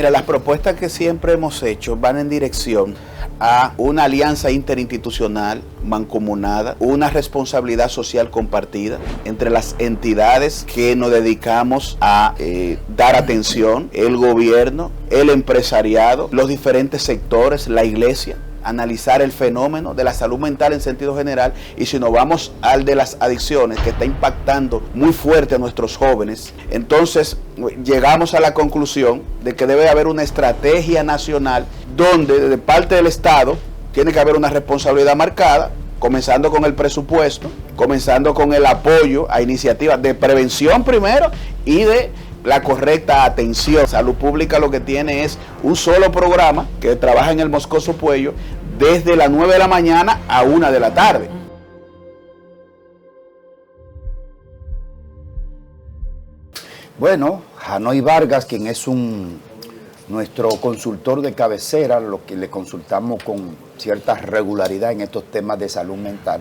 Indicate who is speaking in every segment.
Speaker 1: Mira, las propuestas que siempre hemos hecho van en dirección a una alianza interinstitucional mancomunada, una responsabilidad social compartida entre las entidades que nos dedicamos a dar atención, el gobierno, el empresariado, los diferentes sectores, la iglesia, analizar el fenómeno de la salud mental en sentido general, y si nos vamos al de las adicciones, que está impactando muy fuerte a nuestros jóvenes, entonces llegamos a la conclusión de que debe haber una estrategia nacional donde de parte del Estado tiene que haber una responsabilidad marcada, comenzando con el presupuesto, comenzando con el apoyo a iniciativas de prevención primero y de la correcta atención. Salud Pública lo que tiene es un solo programa que trabaja en el Moscoso Puello desde las 9 de la mañana a 1 de la tarde.
Speaker 2: Bueno, Janoy Vargas, quien es nuestro consultor de cabecera, lo que le consultamos con cierta regularidad en estos temas de salud mental,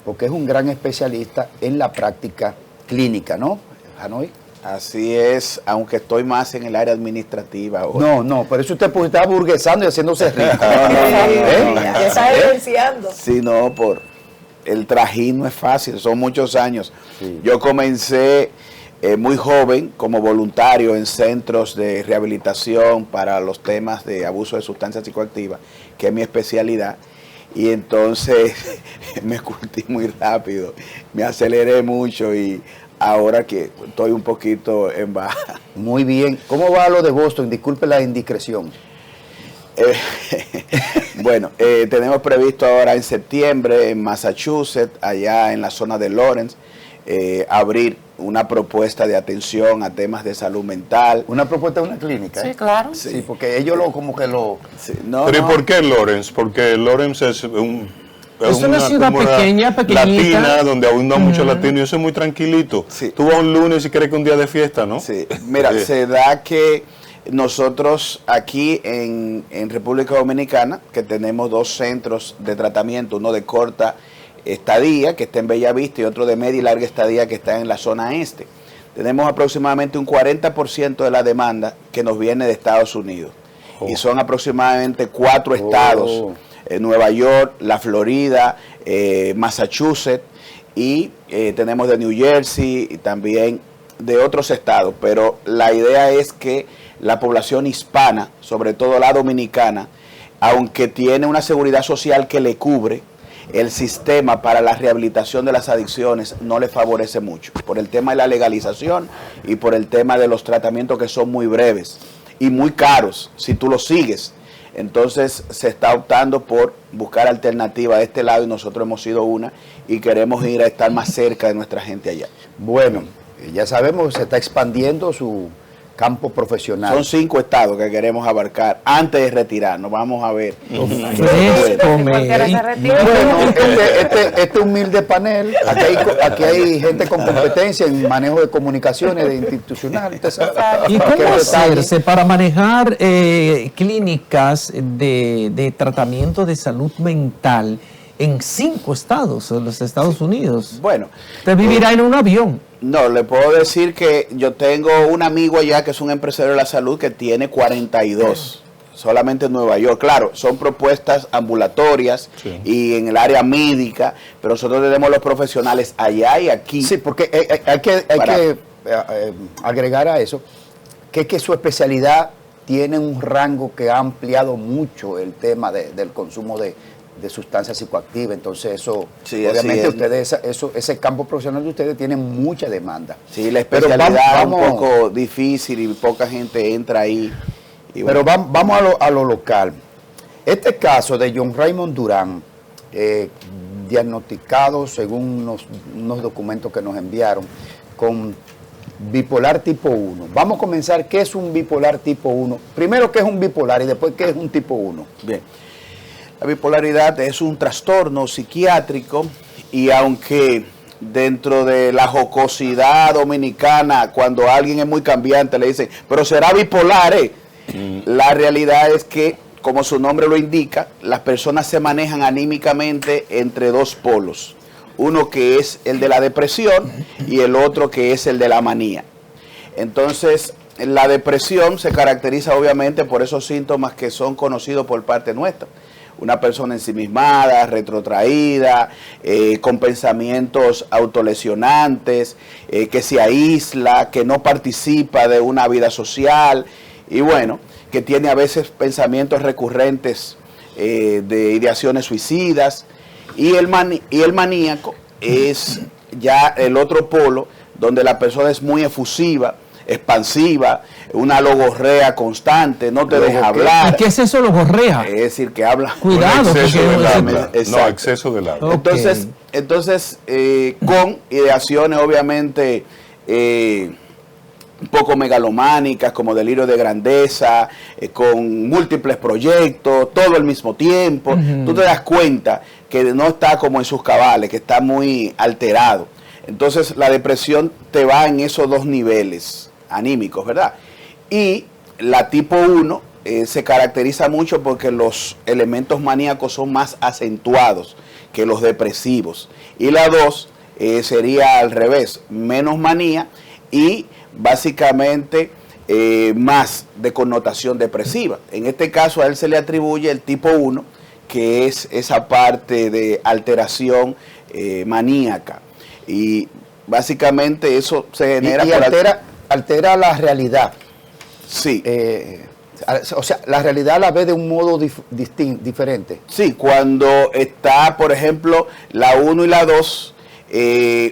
Speaker 2: porque es un gran especialista en la práctica clínica, ¿no, Janoy?
Speaker 1: Así es, aunque estoy más en el área administrativa ahora.
Speaker 2: No, por eso usted está burguesando y haciéndose rico.
Speaker 3: Ya está evidenciando.
Speaker 1: Sí, no, por el trajín no es fácil, son muchos años.
Speaker 2: Sí.
Speaker 1: Yo comencé muy joven como voluntario en centros de rehabilitación para los temas de abuso de sustancias psicoactivas, que es mi especialidad. Y entonces me curtí muy rápido, me aceleré mucho y ahora que estoy un poquito en baja.
Speaker 2: Muy bien. ¿Cómo va lo de Boston? Disculpe la indiscreción.
Speaker 1: Bueno, tenemos previsto ahora en septiembre en Massachusetts, allá en la zona de Lawrence, abrir una propuesta de atención a temas de salud mental.
Speaker 2: Una propuesta de una clínica.
Speaker 3: Sí, claro.
Speaker 2: Sí, porque ellos
Speaker 1: Sí, no,
Speaker 4: ¿Pero
Speaker 1: no.
Speaker 4: ¿y por qué Lawrence? Porque Lawrence es
Speaker 3: Es una ciudad pequeñita.
Speaker 4: latina, donde abundan muchos latinos, y eso es muy tranquilito.
Speaker 1: Sí.
Speaker 4: Tú vas un lunes y quieres que un día de fiesta, ¿no?
Speaker 1: Sí, mira, se da que nosotros aquí en República Dominicana, que tenemos 2 centros de tratamiento, uno de corta estadía, que está en Bellavista, y otro de media y larga estadía, que está en la zona este. Tenemos aproximadamente un 40% de la demanda que nos viene de Estados Unidos. Y son aproximadamente 4 estados, Nueva York, la Florida, Massachusetts, y tenemos de New Jersey y también de otros estados. Pero la idea es que la población hispana, sobre todo la dominicana, aunque tiene una seguridad social que le cubre, el sistema para la rehabilitación de las adicciones no le favorece mucho, por el tema de la legalización y por el tema de los tratamientos que son muy breves y muy caros si tú los sigues. Entonces se está optando por buscar alternativas de este lado, y nosotros hemos sido una y queremos ir a estar más cerca de nuestra gente allá.
Speaker 2: Bueno, ya sabemos, se está expandiendo su campo profesional.
Speaker 1: Son 5 estados que queremos abarcar antes de retirarnos. Vamos a ver.
Speaker 2: Bueno, este humilde panel, aquí hay gente con competencia en manejo de comunicaciones, de institucional. Usted sabe.
Speaker 5: ¿Y cómo hacerse para manejar clínicas de tratamiento de salud mental en 5 estados de los Estados Unidos?
Speaker 1: Bueno,
Speaker 5: ¿Usted vivirá en un avión?
Speaker 1: No, le puedo decir que yo tengo un amigo allá que es un empresario de la salud que tiene 42, solamente en Nueva York. Claro, son propuestas ambulatorias y en el área médica, pero nosotros tenemos los profesionales allá y aquí.
Speaker 2: Sí, porque hay que agregar a eso que su especialidad tiene un rango que ha ampliado mucho el tema del consumo de sustancias psicoactivas. Entonces eso,
Speaker 1: sí,
Speaker 2: obviamente ustedes, ese campo profesional de ustedes tiene mucha demanda.
Speaker 1: Sí, la especialidad es un poco difícil y poca gente entra ahí.
Speaker 2: Pero vamos a lo local. Este caso de John Raymond Durán, diagnosticado según unos documentos que nos enviaron, con bipolar tipo 1. Vamos a comenzar, ¿qué es un bipolar tipo 1? Primero, ¿qué es un bipolar? Y después, ¿qué es un tipo 1?
Speaker 1: Bien. La bipolaridad es un trastorno psiquiátrico, y aunque dentro de la jocosidad dominicana, cuando alguien es muy cambiante le dicen, pero será bipolar, la realidad es que, como su nombre lo indica, las personas se manejan anímicamente entre 2 polos. Uno que es el de la depresión y el otro que es el de la manía. Entonces, la depresión se caracteriza obviamente por esos síntomas que son conocidos por parte nuestra. Una persona ensimismada, retrotraída, con pensamientos autolesionantes, que se aísla, que no participa de una vida social y bueno, que tiene a veces pensamientos recurrentes de ideaciones suicidas. Y el maníaco es ya el otro polo, donde la persona es muy efusiva, expansiva, una logorrea constante, no te deja hablar.
Speaker 5: ¿Y qué es eso, logorrea?
Speaker 1: Es decir, que habla.
Speaker 5: Cuidado.
Speaker 4: No, exceso de habla.
Speaker 1: Okay. Entonces con ideaciones obviamente un poco megalománicas, como delirio de grandeza, con múltiples proyectos, todo al mismo tiempo. Tú te das cuenta que no está como en sus cabales, que está muy alterado. Entonces la depresión te va en esos dos niveles anímicos, ¿verdad? Y la tipo 1 se caracteriza mucho porque los elementos maníacos son más acentuados que los depresivos. Y la 2 sería al revés, menos manía y básicamente más de connotación depresiva. En este caso a él se le atribuye el tipo 1, que es esa parte de alteración maníaca. Y básicamente eso se genera...
Speaker 2: Y altera la realidad.
Speaker 1: Sí.
Speaker 2: O sea, la realidad la ve de un modo diferente.
Speaker 1: Sí, cuando está, por ejemplo, la 1 y la 2,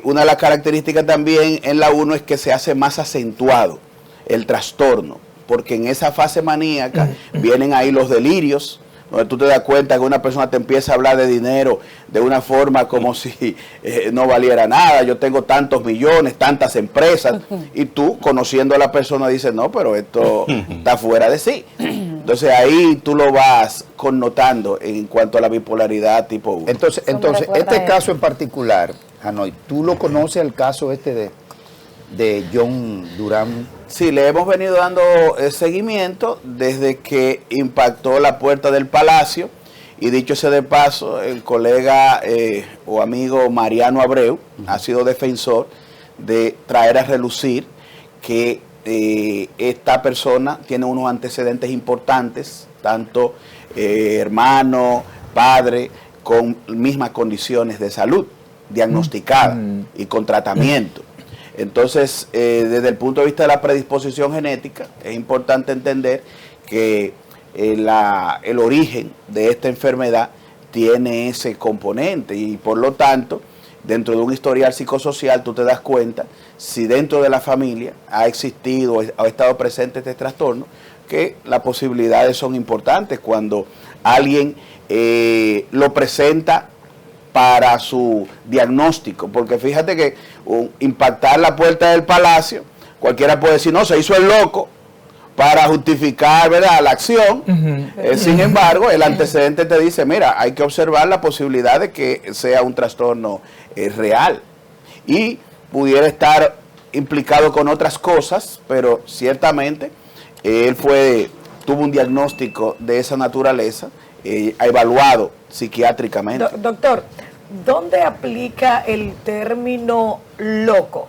Speaker 1: una de las características también en la 1 es que se hace más acentuado el trastorno, porque en esa fase maníaca vienen ahí los delirios, donde tú te das cuenta que una persona te empieza a hablar de dinero de una forma como si no valiera nada. Yo tengo tantos millones, tantas empresas, y tú, conociendo a la persona, dices, no, pero esto está fuera de sí. Entonces ahí tú lo vas connotando en cuanto a la bipolaridad tipo 1.
Speaker 2: Entonces este caso en particular, Hanoi, ¿tú lo conoces, el caso de John Durán?
Speaker 1: Sí, le hemos venido dando seguimiento desde que impactó la puerta del Palacio, y dicho sea de paso, el colega o amigo Mariano Abreu ha sido defensor de traer a relucir que esta persona tiene unos antecedentes importantes, tanto hermano, padre, con mismas condiciones de salud, diagnosticadas y con tratamiento. Entonces, desde el punto de vista de la predisposición genética, es importante entender que el origen de esta enfermedad tiene ese componente y por lo tanto, dentro de un historial psicosocial, tú te das cuenta si dentro de la familia ha existido o ha estado presente este trastorno, que las posibilidades son importantes cuando alguien lo presenta para su diagnóstico, porque fíjate que impactar la puerta del Palacio, cualquiera puede decir, no, se hizo el loco para justificar, ¿verdad?, la acción. Sin embargo, el antecedente te dice, mira, hay que observar la posibilidad de que sea un trastorno real y pudiera estar implicado con otras cosas, pero ciertamente él tuvo un diagnóstico de esa naturaleza, ha evaluado psiquiátricamente.
Speaker 3: Doctor, ¿dónde aplica el término loco?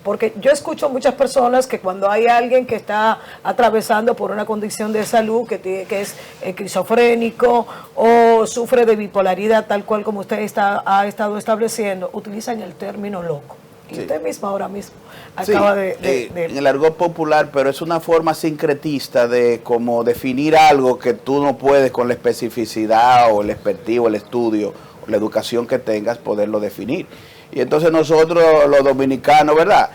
Speaker 3: Porque yo escucho muchas personas que cuando hay alguien que está atravesando por una condición de salud, que es esquizofrénico o sufre de bipolaridad, tal cual como usted ha estado estableciendo, utilizan el término loco. Y sí, usted mismo ahora mismo acaba
Speaker 1: en el argot popular, pero es una forma sincretista de como definir algo que tú no puedes con la especificidad o el expertise, el estudio o la educación que tengas poderlo definir. Y entonces nosotros los dominicanos, ¿verdad?,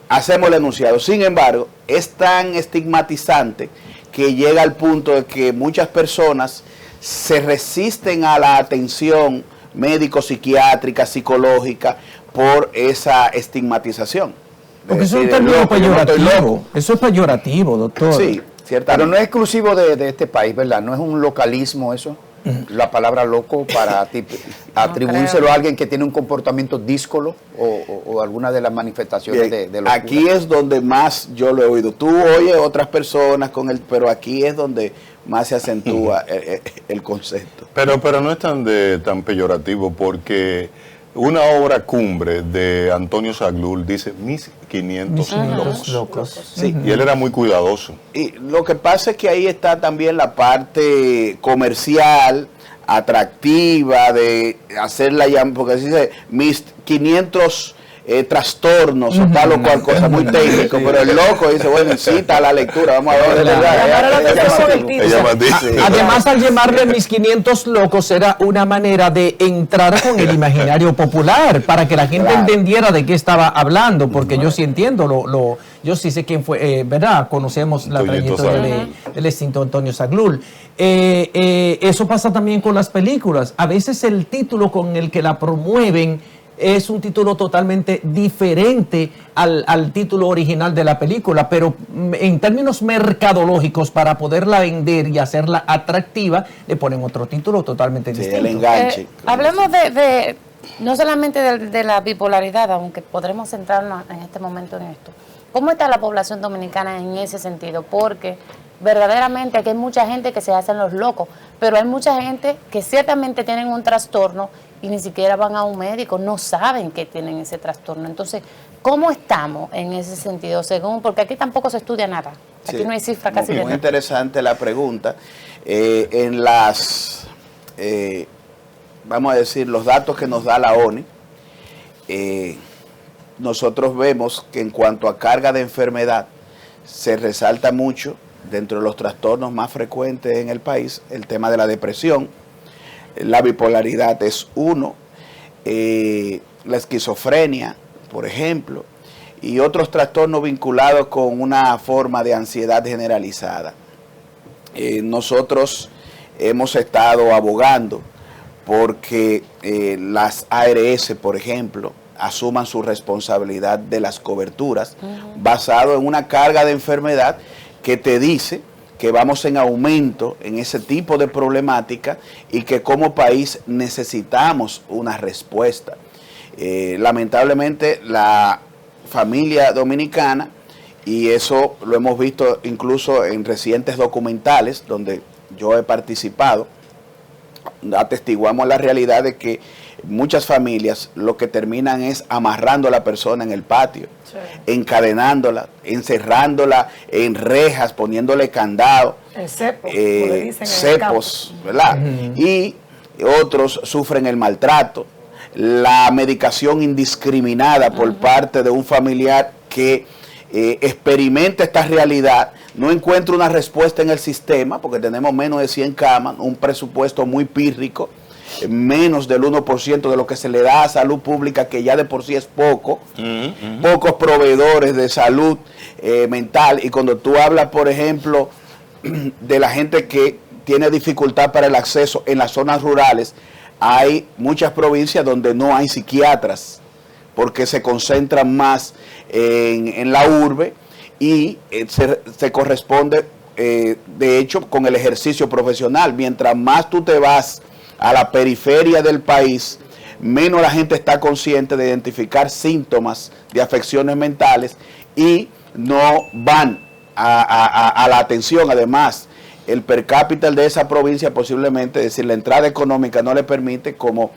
Speaker 1: hacemos el enunciado. Sin embargo, es tan estigmatizante que llega al punto de que muchas personas se resisten a la atención médico-psiquiátrica, psicológica, por esa estigmatización.
Speaker 5: Porque eso es un término peyorativo. Eso es peyorativo, doctor.
Speaker 1: Sí, ciertamente.
Speaker 2: Pero no es exclusivo de este país, ¿verdad? No es un localismo eso, la palabra loco, para atribuírselo a alguien que tiene un comportamiento díscolo o alguna de las manifestaciones de locura.
Speaker 1: Aquí es donde más yo lo he oído. Tú oyes otras personas pero aquí es donde más se acentúa el concepto.
Speaker 4: Pero no es tan peyorativo, porque Una obra cumbre de Antonio Saglul dice mis 500 locos.
Speaker 1: Sí.
Speaker 4: Y él era muy cuidadoso.
Speaker 1: Y lo que pasa es que ahí está también la parte comercial, atractiva, de hacerla ya, porque se dice mis 500 trastornos o tal o cual cosa, muy técnico, pero el loco dice, bueno, incita a la lectura, vamos a ver,
Speaker 5: Además, al llamarle mis 500 locos, era una manera de entrar con el imaginario popular, para que la gente entendiera de qué estaba hablando, porque yo sí entiendo, yo sí sé quién fue, ¿verdad? Conocemos la trayectoria del extinto Antonio Saglul. Eso pasa también con las películas. A veces el título con el que la promueven es un título totalmente diferente al título original de la película, pero en términos mercadológicos, para poderla vender y hacerla atractiva, le ponen otro título totalmente distinto.
Speaker 1: El enganche.
Speaker 6: Hablemos de no solamente de la bipolaridad, aunque podremos centrarnos en este momento en esto. ¿Cómo está la población dominicana en ese sentido? Porque verdaderamente aquí hay mucha gente que se hacen los locos, pero hay mucha gente que ciertamente tienen un trastorno y ni siquiera van a un médico, no saben que tienen ese trastorno. Entonces, ¿cómo estamos en ese sentido? Porque aquí tampoco se estudia nada. Aquí sí, no hay cifra casi de nada.
Speaker 1: Muy interesante la pregunta. Vamos a decir, los datos que nos da la ONU, nosotros vemos que en cuanto a carga de enfermedad, se resalta mucho dentro de los trastornos más frecuentes en el país el tema de la depresión. La bipolaridad es uno, la esquizofrenia, por ejemplo, y otros trastornos vinculados con una forma de ansiedad generalizada. Nosotros hemos estado abogando porque las ARS, por ejemplo, asuman su responsabilidad de las coberturas, basado en una carga de enfermedad que te dice que vamos en aumento en ese tipo de problemática y que como país necesitamos una respuesta. Lamentablemente la familia dominicana, y eso lo hemos visto incluso en recientes documentales donde yo he participado, atestiguamos la realidad de que muchas familias lo que terminan es amarrando a la persona en el patio, encadenándola, encerrándola en rejas, poniéndole candado, cepos, ¿verdad? Y otros sufren el maltrato, la medicación indiscriminada por parte de un familiar que experimenta esta realidad, no encuentra una respuesta en el sistema, porque tenemos menos de 100 camas, un presupuesto muy pírrico, menos del 1% de lo que se le da a salud pública, que ya de por sí es poco, pocos proveedores de salud mental. Y cuando tú hablas, por ejemplo, de la gente que tiene dificultad para el acceso en las zonas rurales, hay muchas provincias donde no hay psiquiatras, porque se concentran más en la urbe y se corresponde, de hecho, con el ejercicio profesional. Mientras más tú te vas a la periferia del país, menos la gente está consciente de identificar síntomas de afecciones mentales y no van a la atención. Además, el per cápita de esa provincia posiblemente, es decir, la entrada económica no le permite como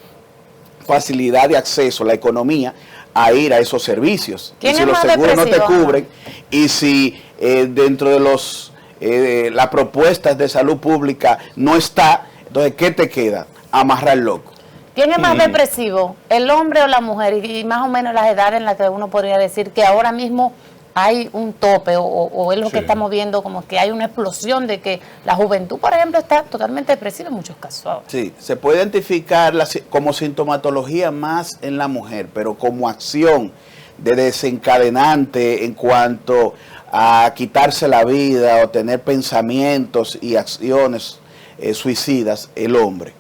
Speaker 1: facilidad de acceso, la economía, a ir a esos servicios. Y si los seguros no te cubren, y si dentro de las propuestas de salud pública no está, entonces, ¿qué te queda? Amarrar loco.
Speaker 6: ¿Quién es más depresivo, el hombre o la mujer? Y más o menos las edades en las que uno podría decir que ahora mismo hay un tope o es lo que estamos viendo, como que hay una explosión de que la juventud, por ejemplo, está totalmente depresiva en muchos casos ahora.
Speaker 1: Sí, se puede identificar como sintomatología más en la mujer, pero como acción de desencadenante en cuanto a quitarse la vida o tener pensamientos y acciones suicidas, el hombre.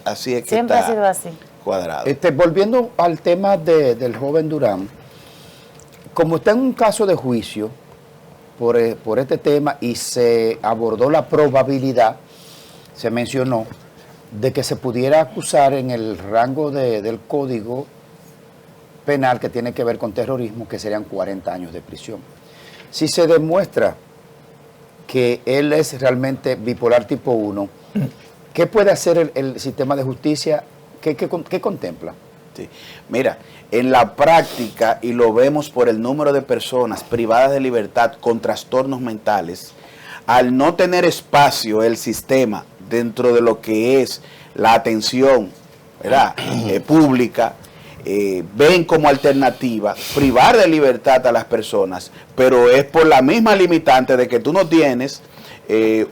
Speaker 1: Así es que
Speaker 6: siempre
Speaker 1: está
Speaker 6: ha sido así.
Speaker 1: Cuadrado.
Speaker 2: Volviendo al tema del joven Durán, como está en un caso de juicio por este tema y se abordó la probabilidad, se mencionó, de que se pudiera acusar en el rango del Código Penal que tiene que ver con terrorismo, que serían 40 años de prisión. Si se demuestra que él es realmente bipolar tipo 1, ¿qué puede hacer el sistema de justicia ¿Qué contempla?
Speaker 1: Sí. Mira, en la práctica, y lo vemos por el número de personas privadas de libertad con trastornos mentales, al no tener espacio el sistema dentro de lo que es la atención, ¿verdad? Pública, ven como alternativa privar de libertad a las personas, pero es por la misma limitante de que tú no tienes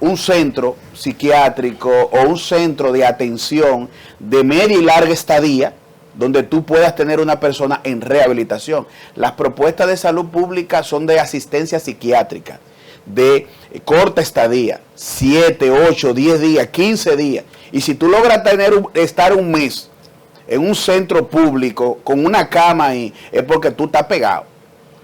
Speaker 1: un centro psiquiátrico o un centro de atención de media y larga estadía donde tú puedas tener una persona en rehabilitación. Las propuestas de salud pública son de asistencia psiquiátrica, de corta estadía, 7, 8, 10 días, 15 días. Y si tú logras estar un mes en un centro público con una cama ahí, es porque tú estás pegado.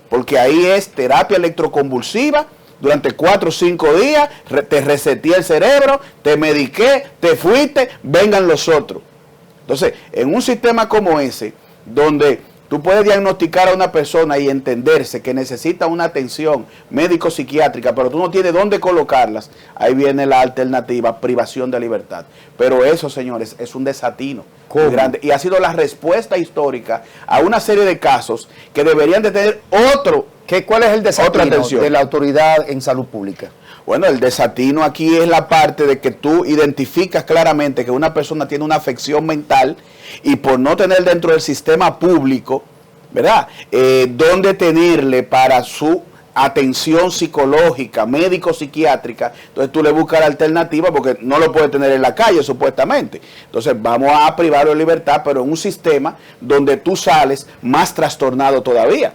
Speaker 1: Porque ahí es terapia electroconvulsiva durante 4 o 5 días, te reseteé el cerebro, te mediqué, te fuiste, vengan los otros. Entonces, en un sistema como ese, donde tú puedes diagnosticar a una persona y entenderse que necesita una atención médico-psiquiátrica, pero tú no tienes dónde colocarlas, ahí viene la alternativa, privación de libertad. Pero eso, señores, es un desatino muy grande. Y ha sido la respuesta histórica a una serie de casos que deberían de tener
Speaker 2: ¿Cuál es el desatino de la autoridad en salud pública?
Speaker 1: Bueno, el desatino aquí es la parte de que tú identificas claramente que una persona tiene una afección mental y por no tener dentro del sistema público, ¿verdad? Dónde tenerle para su atención psicológica, médico-psiquiátrica, entonces tú le buscas la alternativa porque no lo puedes tener en la calle supuestamente. Entonces vamos a privarlo de libertad, pero en un sistema donde tú sales más trastornado todavía.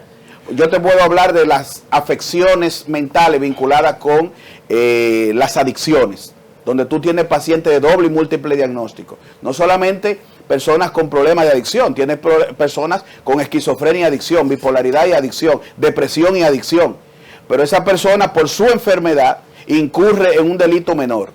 Speaker 1: Yo te puedo hablar de las afecciones mentales vinculadas con las adicciones, donde tú tienes pacientes de doble y múltiple diagnóstico. No solamente personas con problemas de adicción, tienes personas con esquizofrenia y adicción, bipolaridad y adicción, depresión y adicción. Pero esa persona, por su enfermedad, incurre en un delito menor,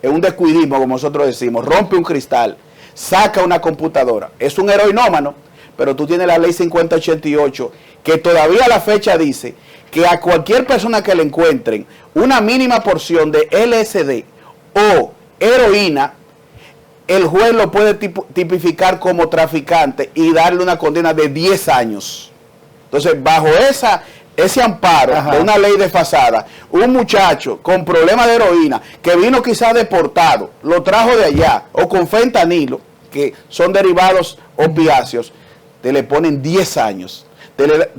Speaker 1: en un descuidismo, como nosotros decimos, rompe un cristal, saca una computadora. Es un heroinómano, pero tú tienes la ley 5088, que todavía a la fecha dice que a cualquier persona que le encuentren una mínima porción de LSD o heroína, el juez lo puede tipificar como traficante y darle una condena de 10 años. Entonces, bajo ese amparo de una ley desfasada, un muchacho con problemas de heroína, que vino quizás deportado, lo trajo de allá, o con fentanilo, que son derivados opiáceos, te le ponen 10 años.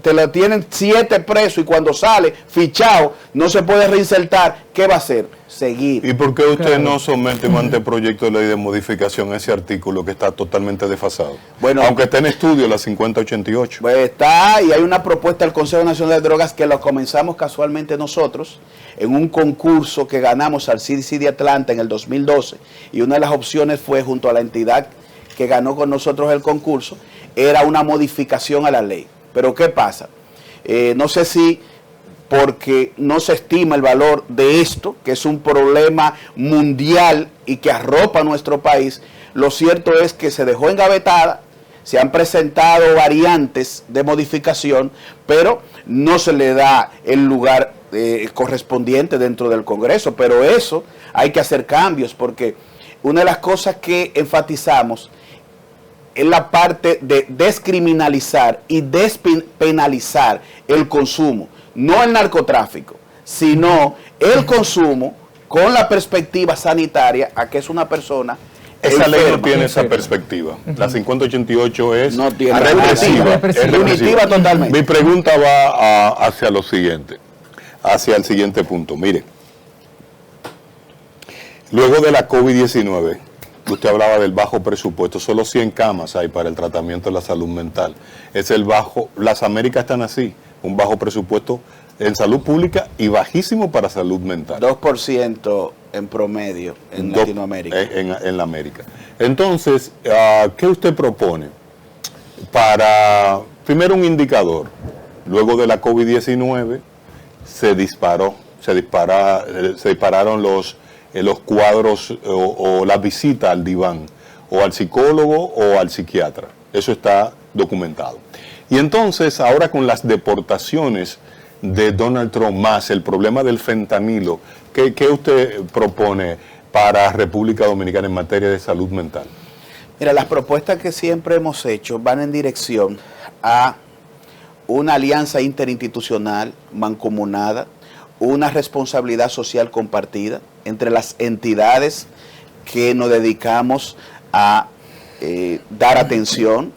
Speaker 1: Te lo tienen 7 presos y cuando sale, fichado, no se puede reinsertar. ¿Qué va a hacer? Seguir.
Speaker 4: ¿Y por qué usted no somete un anteproyecto de ley de modificación a ese artículo que está totalmente desfasado?
Speaker 1: Bueno,
Speaker 4: aunque está en estudio la 5088.
Speaker 1: Pues está, y hay una propuesta del Consejo Nacional de Drogas que lo comenzamos casualmente nosotros en un concurso que ganamos al CDC de Atlanta en el 2012. Y una de las opciones fue, junto a la entidad que ganó con nosotros el concurso, era una modificación a la ley. Pero ¿qué pasa? No sé si porque no se estima el valor de esto, que es un problema mundial y que arropa a nuestro país. Lo cierto es que se dejó engavetada, se han presentado variantes de modificación, pero no se le da el lugar correspondiente dentro del Congreso. Pero eso hay que hacer cambios, porque una de las cosas que enfatizamos es la parte de descriminalizar y despenalizar el consumo, no el narcotráfico, sino el consumo con la perspectiva sanitaria a que es una persona
Speaker 4: esa
Speaker 1: enferma.
Speaker 4: ley no tiene esa perspectiva. La 5088 es
Speaker 1: no tiene
Speaker 4: represiva.
Speaker 1: Es punitiva totalmente.
Speaker 4: Mi pregunta va hacia lo siguiente, hacia el siguiente punto. Mire, luego de la COVID-19, usted hablaba del bajo presupuesto, solo 100 camas hay para el tratamiento de la salud mental. Es el bajo, las Américas están así, un bajo presupuesto en salud pública y bajísimo para salud mental.
Speaker 1: 2% en promedio en Latinoamérica.
Speaker 4: En la América. Entonces, ¿qué usted propone para, primero un indicador, luego de la COVID-19 se dispararon los cuadros o la visita al diván, o al psicólogo o al psiquiatra. Eso está documentado. Y entonces, ahora con las deportaciones de Donald Trump más el problema del fentanilo, ¿qué usted propone para República Dominicana en materia de salud mental?
Speaker 1: Mira, las propuestas que siempre hemos hecho van en dirección a una alianza interinstitucional mancomunada, una responsabilidad social compartida entre las entidades que nos dedicamos a dar atención,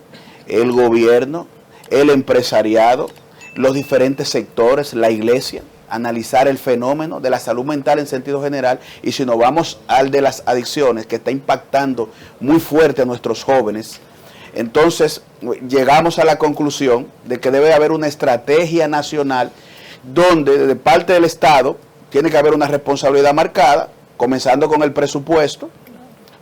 Speaker 1: el gobierno, el empresariado, los diferentes sectores, la iglesia, analizar el fenómeno de la salud mental en sentido general, y si nos vamos al de las adicciones, que está impactando muy fuerte a nuestros jóvenes, entonces llegamos a la conclusión de que debe haber una estrategia nacional donde de parte del Estado tiene que haber una responsabilidad marcada, comenzando con el presupuesto,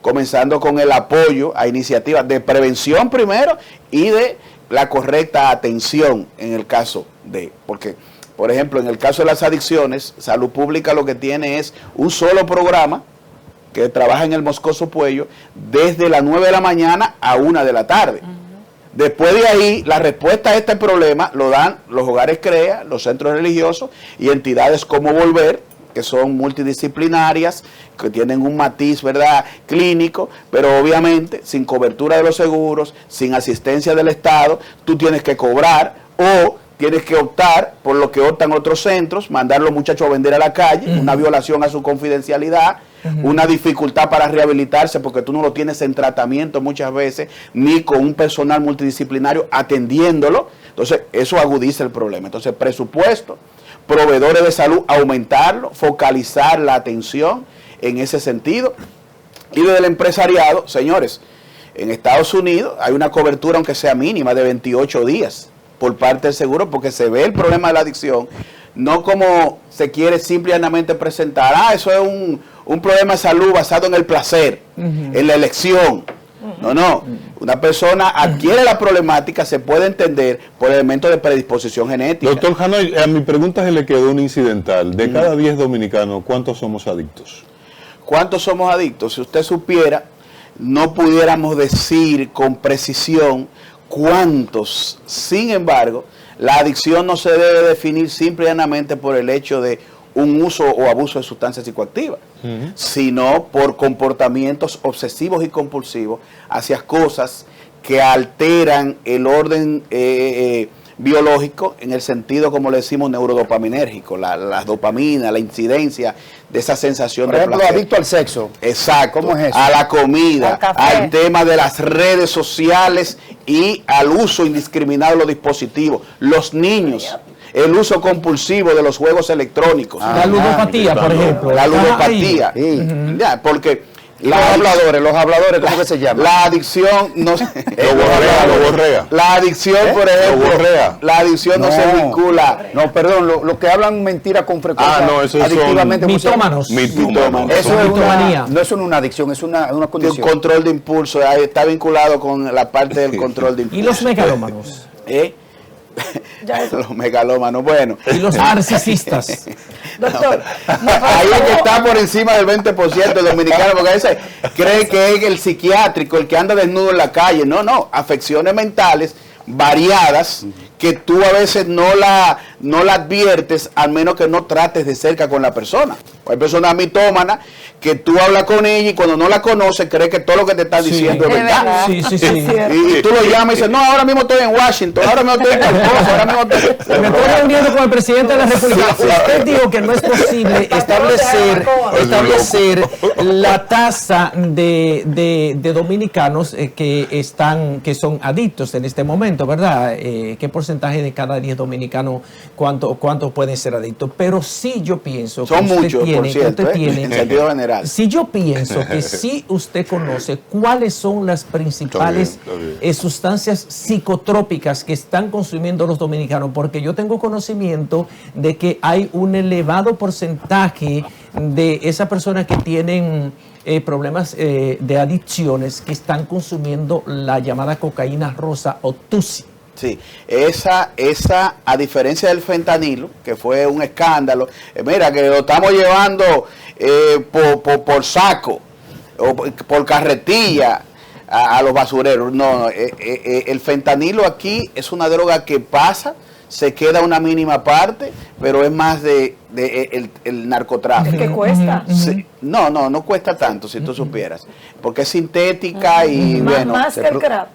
Speaker 1: comenzando con el apoyo a iniciativas de prevención primero y de la correcta atención en el caso de, porque por ejemplo en el caso de las adicciones, Salud Pública lo que tiene es un solo programa que trabaja en el Moscoso Puello desde las 9 de la mañana a 1 de la tarde. Después de ahí, la respuesta a este problema lo dan los hogares CREA, los centros religiosos y entidades como Volver, que son multidisciplinarias, que tienen un matiz, ¿verdad?, clínico, pero obviamente sin cobertura de los seguros, sin asistencia del Estado, tú tienes que cobrar o tienes que optar por lo que optan otros centros, mandar a los muchachos a vender a la calle, una violación a su confidencialidad, una dificultad para rehabilitarse porque tú no lo tienes en tratamiento muchas veces, ni con un personal multidisciplinario atendiéndolo. Entonces, eso agudiza el problema. Entonces, presupuesto, proveedores de salud, aumentarlo, focalizar la atención en ese sentido. Y desde el empresariado, señores, en Estados Unidos hay una cobertura, aunque sea mínima, de 28 días por parte del seguro, porque se ve el problema de la adicción, no como se quiere simplemente presentar, eso es un problema de salud basado en el placer, en la elección. No, una persona adquiere la problemática, se puede entender por elementos de predisposición genética.
Speaker 4: Doctor Hanoi, a mi pregunta se le quedó un incidental. De cada 10 dominicanos, ¿cuántos somos adictos?
Speaker 1: ¿Cuántos somos adictos? Si usted supiera, no pudiéramos decir con precisión cuántos. Sin embargo, la adicción no se debe definir simple y llanamente por el hecho de un uso o abuso de sustancias psicoactivas, sino por comportamientos obsesivos y compulsivos hacia cosas que alteran el orden biológico en el sentido, como le decimos, neurodopaminérgico, la dopamina, la incidencia de esa sensación
Speaker 2: por ejemplo,
Speaker 1: de placer.
Speaker 2: adicto al sexo.
Speaker 1: Exacto.
Speaker 2: ¿Cómo es eso?
Speaker 1: A la comida,
Speaker 6: Al café.
Speaker 1: al tema de las redes sociales y al uso indiscriminado de los dispositivos. Los niños, el uso compulsivo de los juegos electrónicos.
Speaker 5: La ludopatía, por ejemplo.
Speaker 1: La ludopatía.
Speaker 2: Sí.
Speaker 1: Ya, porque
Speaker 2: Los habladores, ¿cómo que se llama?
Speaker 1: la adicción no se-
Speaker 4: Lo borrea.
Speaker 1: La adicción, por ejemplo,
Speaker 4: Lo borrea.
Speaker 1: la adicción no se vincula.
Speaker 2: No, perdón, lo que hablan mentira con frecuencia.
Speaker 4: Ah, no, esos son
Speaker 2: adictivamente, ¿cómo se llama?
Speaker 5: Mitómanos.
Speaker 4: Mitómanos.
Speaker 2: Eso es
Speaker 5: Mitomanía.
Speaker 2: no es una adicción, es una
Speaker 1: De un
Speaker 2: condición.
Speaker 1: control de impulso, ahí está vinculado con la parte del control de impulso.
Speaker 5: Y los megalómanos.
Speaker 1: ¿Eh?
Speaker 3: Ya eso.
Speaker 1: Los megalómanos, bueno.
Speaker 5: Y los narcisistas.
Speaker 3: Doctor,
Speaker 1: Ahí es que está por encima del 20% de dominicanos, porque a veces cree que es el psiquiátrico, el que anda desnudo en la calle. No, afecciones mentales variadas que tú a veces no la adviertes, al menos que no trates de cerca con la persona. Hay personas mitómanas que tú hablas con ella y cuando no la conoces cree que todo lo que te está diciendo es
Speaker 6: Es
Speaker 1: verdad.
Speaker 6: verdad.
Speaker 5: Sí, sí,
Speaker 3: es
Speaker 5: sí.
Speaker 3: cierto.
Speaker 1: Y tú lo llamas y dices, no, ahora mismo estoy en Washington, ahora mismo estoy en tal cosa, ahora mismo estoy...
Speaker 5: Me estoy reuniendo con el presidente de la República. Usted dijo que no es posible establecer la tasa de dominicanos que son adictos en este momento, ¿verdad? ¿Qué porcentaje de cada 10 dominicanos, cuántos pueden ser adictos? Pero sí yo pienso
Speaker 1: Son
Speaker 5: que
Speaker 1: muchos, por cierto, en sentido general.
Speaker 5: Si yo pienso que sí usted conoce cuáles son las principales
Speaker 4: Está bien.
Speaker 5: sustancias psicotrópicas que están consumiendo los dominicanos, porque yo tengo conocimiento de que hay un elevado porcentaje de esas personas que tienen problemas de adicciones que están consumiendo la llamada cocaína rosa o tusi.
Speaker 1: Sí, esa, a diferencia del fentanilo, que fue un escándalo, mira que lo estamos llevando por saco o por carretilla a los basureros. No, el fentanilo aquí es una droga que pasa se queda una mínima parte, pero es más de el narcotráfico.
Speaker 3: ¿Qué cuesta?
Speaker 1: Sí. No cuesta tanto, si tú supieras, porque es sintética y bueno.
Speaker 3: Más que el crack.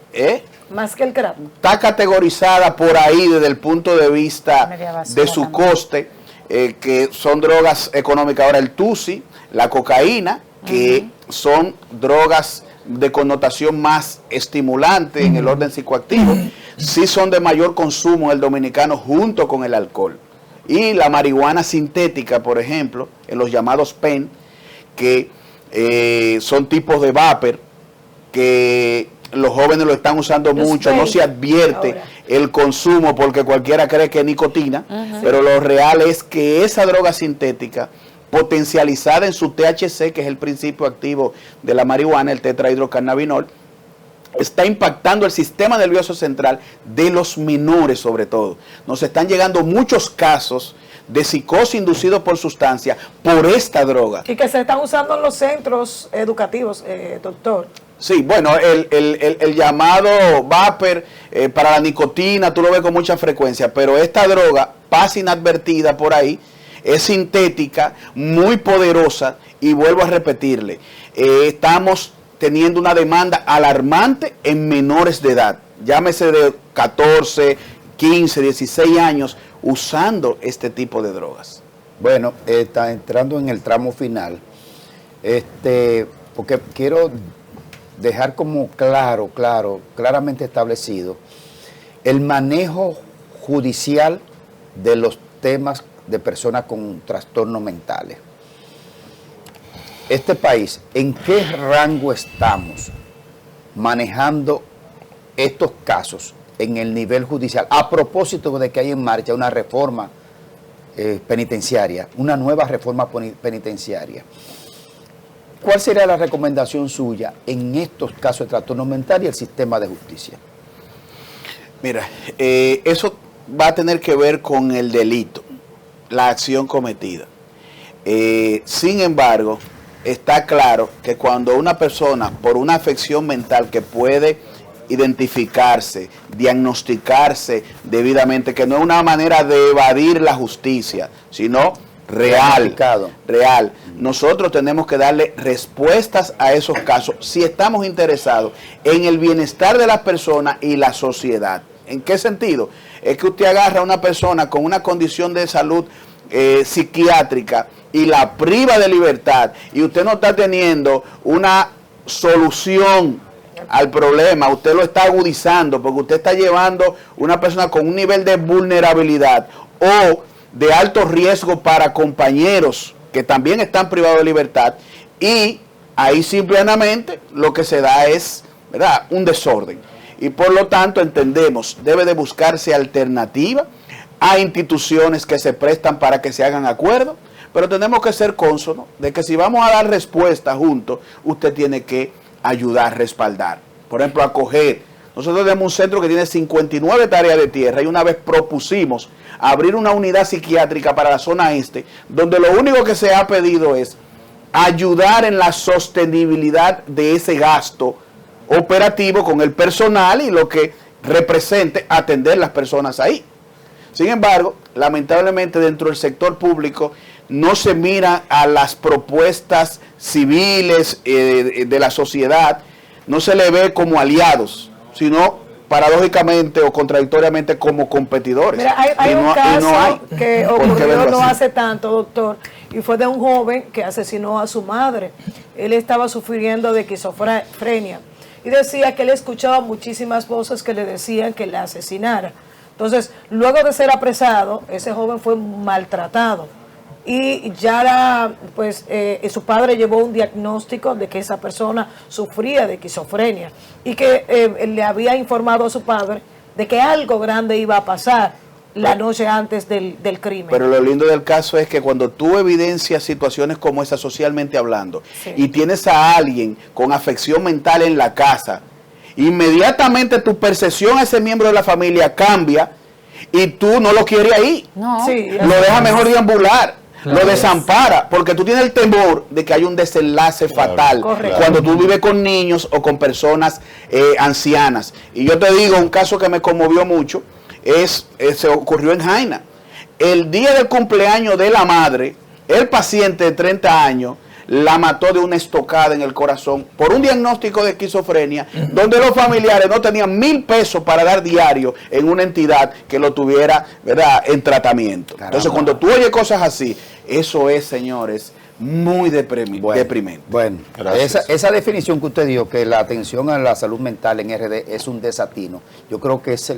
Speaker 3: Más que el crack.
Speaker 1: Está categorizada por ahí desde el punto de vista de su coste, que son drogas económicas. Ahora el tusi, la cocaína, que son drogas de connotación más estimulante en el orden psicoactivo, sí son de mayor consumo el dominicano junto con el alcohol. Y la marihuana sintética, por ejemplo, en los llamados pen, que son tipos de vapor, que los jóvenes lo están usando mucho, no se advierte ahora el consumo porque cualquiera cree que es nicotina, pero lo real es que esa droga sintética, potencializada en su THC, que es el principio activo de la marihuana, el tetrahidrocannabinol, está impactando el sistema nervioso central de los menores sobre todo. Nos están llegando muchos casos de psicosis inducidos por sustancia por esta droga.
Speaker 3: Y que se están usando en los centros educativos, doctor.
Speaker 1: Sí, bueno, el llamado vapor para la nicotina, tú lo ves con mucha frecuencia, pero esta droga pasa inadvertida por ahí, es sintética, muy poderosa, y vuelvo a repetirle, estamos teniendo una demanda alarmante en menores de edad, llámese de 14, 15, 16 años, usando este tipo de drogas.
Speaker 2: Bueno, está entrando en el tramo final, porque quiero dejar como claramente establecido el manejo judicial de los temas de personas con trastornos mentales. Este país, ¿en qué rango estamos manejando estos casos en el nivel judicial? A propósito de que hay en marcha una reforma penitenciaria, una nueva reforma penitenciaria. ¿Cuál sería la recomendación suya en estos casos de trastorno mental y el sistema de justicia?
Speaker 1: Mira, eso va a tener que ver con el delito, la acción cometida. Sin embargo, está claro que cuando una persona, por una afección mental que puede identificarse, diagnosticarse debidamente, que no es una manera de evadir la justicia, sino real. Nosotros tenemos que darle respuestas a esos casos si estamos interesados en el bienestar de las personas y la sociedad. ¿En qué sentido? Es que usted agarra a una persona con una condición de salud psiquiátrica y la priva de libertad, y usted no está teniendo una solución al problema, usted lo está agudizando, porque usted está llevando una persona con un nivel de vulnerabilidad o de alto riesgo para compañeros que también están privados de libertad, y ahí simplemente lo que se da es, ¿verdad?, un desorden. Y por lo tanto entendemos, debe de buscarse alternativa a instituciones que se prestan para que se hagan acuerdos, pero tenemos que ser cónsonos de que si vamos a dar respuesta juntos, usted tiene que ayudar, respaldar. Por ejemplo, acoger. Nosotros tenemos un centro que tiene 59 tareas de tierra y una vez propusimos abrir una unidad psiquiátrica para la zona este, donde lo único que se ha pedido es ayudar en la sostenibilidad de ese gasto operativo con el personal y lo que represente atender las personas ahí. Sin embargo, lamentablemente dentro del sector público no se mira a las propuestas civiles de la sociedad, no se le ve como aliados, sino paradójicamente o contradictoriamente como competidores.
Speaker 3: Mira, hay un caso que ocurrió no hace tanto, doctor, y fue de un joven que asesinó a su madre. Él estaba sufriendo de esquizofrenia y decía que él escuchaba muchísimas voces que le decían que la asesinara. Entonces, luego de ser apresado, ese joven fue maltratado y ya su padre llevó un diagnóstico de que esa persona sufría de esquizofrenia y que le había informado a su padre de que algo grande iba a pasar la noche antes del crimen.
Speaker 1: Pero lo lindo del caso es que cuando tú evidencias situaciones como esa socialmente hablando, sí, y tienes a alguien con afección mental en la casa, inmediatamente tu percepción a ese miembro de la familia cambia y tú no lo quieres ahí.
Speaker 6: No.
Speaker 3: Sí,
Speaker 1: lo dejas mejor deambular, lo desampara, porque tú tienes el temor de que haya un desenlace fatal cuando tú vives con niños o con personas ancianas. Y yo te digo, un caso que me conmovió mucho, se ocurrió en Jaina. El día del cumpleaños de la madre, el paciente de 30 años la mató de una estocada en el corazón por un diagnóstico de esquizofrenia, donde los familiares no tenían 1,000 pesos para dar diario en una entidad que lo tuviera, ¿verdad?, en tratamiento.
Speaker 2: Caramba.
Speaker 1: Entonces, cuando tú oyes cosas así, eso es, señores, muy deprimente.
Speaker 2: Bueno,
Speaker 4: Gracias.
Speaker 2: esa definición que usted dio, que la atención a la salud mental en RD es un desatino, yo creo que es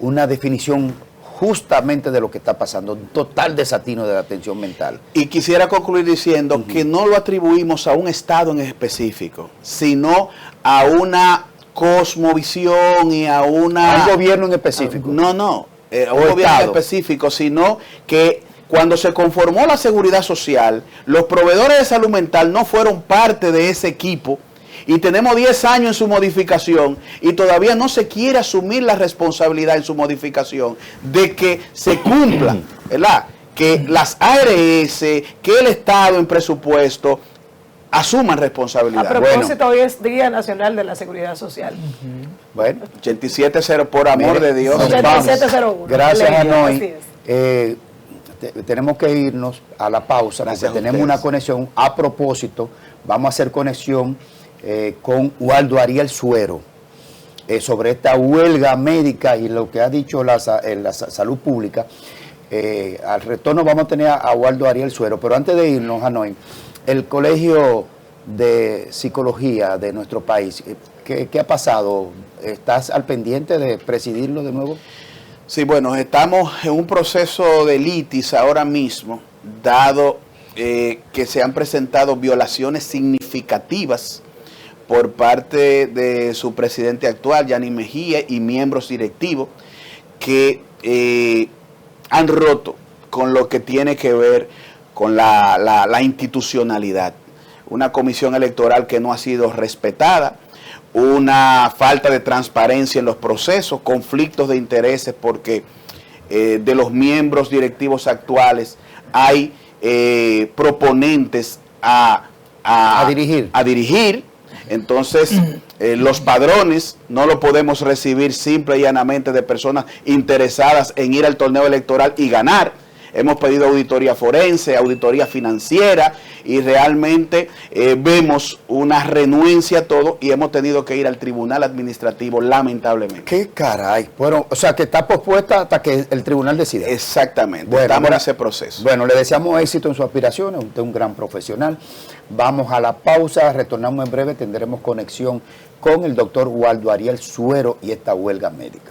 Speaker 2: una definición justamente de lo que está pasando, un total desatino de la atención mental.
Speaker 1: Y quisiera concluir diciendo que no lo atribuimos a un estado en específico, sino a una cosmovisión y a un
Speaker 2: gobierno en específico.
Speaker 1: a un gobierno en
Speaker 2: estado
Speaker 1: específico, sino que cuando se conformó la seguridad social, los proveedores de salud mental no fueron parte de ese equipo. Y tenemos 10 años en su modificación y todavía no se quiere asumir la responsabilidad en su modificación de que se cumplan, ¿verdad? Que las ARS, que el Estado en presupuesto asuman responsabilidad.
Speaker 3: A propósito, hoy es Día Nacional de la Seguridad Social.
Speaker 2: Bueno,
Speaker 1: 87-0, por amor
Speaker 2: mire,
Speaker 1: de Dios.
Speaker 2: nos
Speaker 3: 8701.
Speaker 2: gracias
Speaker 3: Así
Speaker 2: Hanoi.
Speaker 3: es.
Speaker 2: Tenemos que irnos a la pausa
Speaker 1: Gracias
Speaker 2: porque
Speaker 1: a
Speaker 2: tenemos
Speaker 1: ustedes.
Speaker 2: una conexión. A propósito, vamos a hacer conexión con Waldo Ariel Suero sobre esta huelga médica y lo que ha dicho la salud pública. Al retorno vamos a tener a Waldo Ariel Suero, pero antes de irnos, Hanoi, el Colegio de Psicología de nuestro país, ¿qué ha pasado? ¿Estás al pendiente de presidirlo de nuevo?
Speaker 1: Sí, bueno, estamos en un proceso de litis ahora mismo, dado que se han presentado violaciones significativas por parte de su presidente actual, Yanis Mejía, y miembros directivos que han roto con lo que tiene que ver con la institucionalidad. Una comisión electoral que no ha sido respetada, una falta de transparencia en los procesos, conflictos de intereses porque de los miembros directivos actuales hay proponentes a dirigir. Entonces, los padrones no lo podemos recibir simple y llanamente de personas interesadas en ir al torneo electoral y ganar. Hemos pedido auditoría forense, auditoría financiera y realmente vemos una renuencia a todo y hemos tenido que ir al tribunal administrativo, lamentablemente.
Speaker 2: ¡Qué caray! Bueno, o sea, que está pospuesta hasta que el tribunal decida.
Speaker 1: Exactamente,
Speaker 2: Bueno,
Speaker 1: estamos en
Speaker 2: mira,
Speaker 1: ese proceso.
Speaker 2: Bueno, le deseamos éxito en sus aspiraciones, usted es un gran profesional. Vamos a la pausa, retornamos en breve, tendremos conexión con el doctor Waldo Ariel Suero y esta huelga médica.